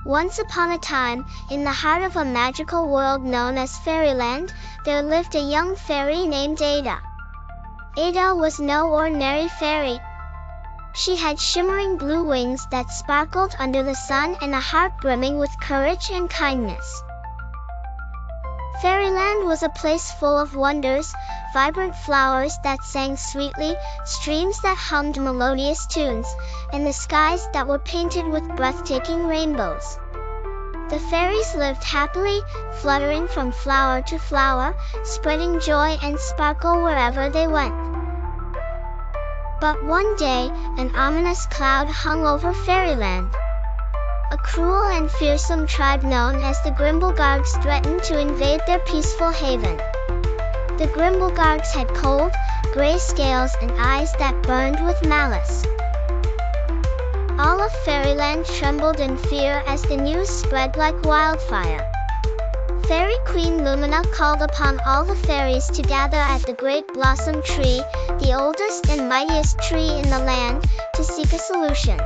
Once upon a time, in the heart of a magical world known as Fairyland, there lived a young fairy named Ada. Ada was no ordinary fairy. She had shimmering blue wings that sparkled under the sun and a heart brimming with courage and kindness. Fairyland was a place full of wonders, vibrant flowers that sang sweetly, streams that hummed melodious tunes, and the skies that were painted with breathtaking rainbows. The fairies lived happily, fluttering from flower to flower, spreading joy and sparkle wherever they went. But one day, an ominous cloud hung over Fairyland. A cruel and fearsome tribe known as the Grimblegargs threatened to invade their peaceful haven. The Grimblegargs had cold, gray scales and eyes that burned with malice. All of Fairyland trembled in fear as the news spread like wildfire. Fairy Queen Lumina called upon all the fairies to gather at the Great Blossom Tree, the oldest and mightiest tree in the land, to seek a solution.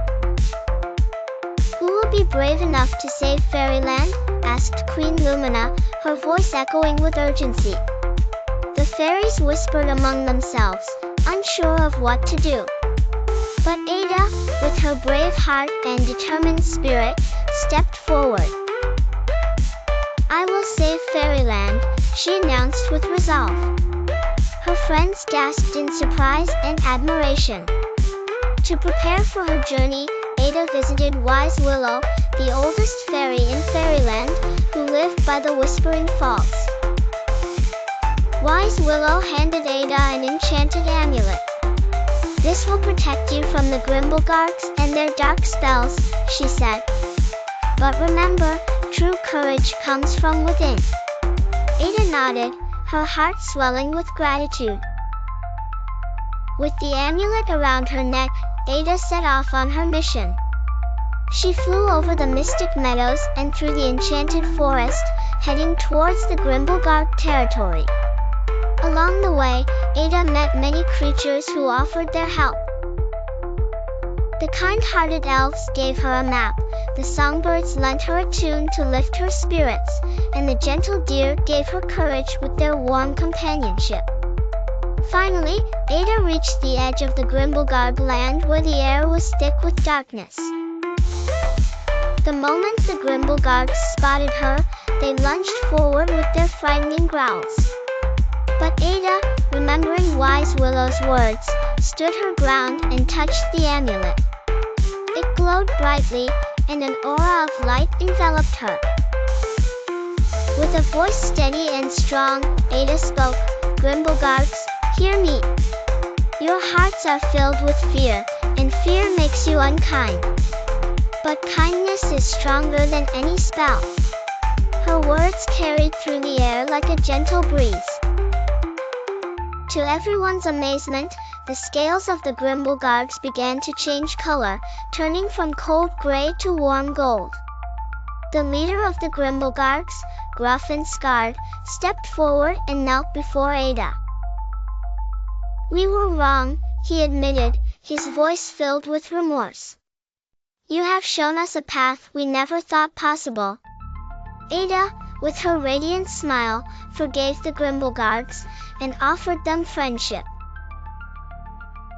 "Who will be brave enough to save Fairyland?" asked Queen Lumina, her voice echoing with urgency. The fairies whispered among themselves, unsure of what to do. But Ada, with her brave heart and determined spirit, stepped forward. "I will save Fairyland," she announced with resolve. Her friends gasped in surprise and admiration. To prepare for her journey, Ada visited wise Willow, the oldest fairy in Fairyland, who lived by the Whispering Falls. Wise Willow handed Ada an enchanted amulet. "This will protect you from the Grimblegargs and their dark spells," she said. "But remember, true courage comes from within." Ada nodded, her heart swelling with gratitude. With the amulet around her neck, Ada set off on her mission. She flew over the mystic meadows and through the enchanted forest, heading towards the Grimblegarg territory. Along the way, Ada met many creatures who offered their help. The kind-hearted elves gave her a map, the songbirds lent her a tune to lift her spirits, and the gentle deer gave her courage with their warm companionship. Finally, Ada reached the edge of the Grimblegarg land where the air was thick with darkness. The moment the Grimblegargs spotted her, they lunged forward with their frightening growls. But Ada, remembering wise Willow's words, stood her ground and touched the amulet. It glowed brightly, and an aura of light enveloped her. With a voice steady and strong, Ada spoke, "Grimblegargs, hear me. Your hearts are filled with fear, and fear makes you unkind. But kindness is stronger than any spell." Her words carried through the air like a gentle breeze. To everyone's amazement, the scales of the Grimblegargs began to change color, turning from cold gray to warm gold. The leader of the Grimblegargs, gruff and scarred, stepped forward and knelt before Ada. "We were wrong," he admitted, his voice filled with remorse. "You have shown us a path we never thought possible." Ada, with her radiant smile, forgave the Grimblegargs and offered them friendship.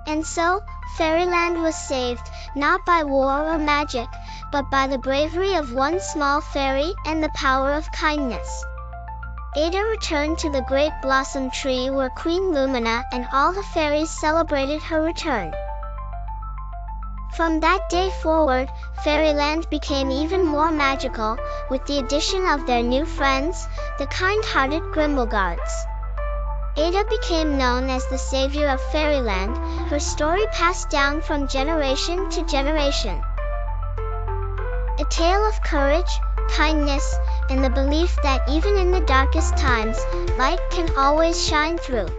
And so, Fairyland was saved, not by war or magic, but by the bravery of one small fairy and the power of kindness. Ada returned to the Great Blossom Tree where Queen Lumina and all the fairies celebrated her return. From that day forward, Fairyland became even more magical, with the addition of their new friends, the kind-hearted Grimblegargs. Ada became known as the savior of Fairyland, her story passed down from generation to generation. A tale of courage, kindness, and the belief that even in the darkest times, light can always shine through.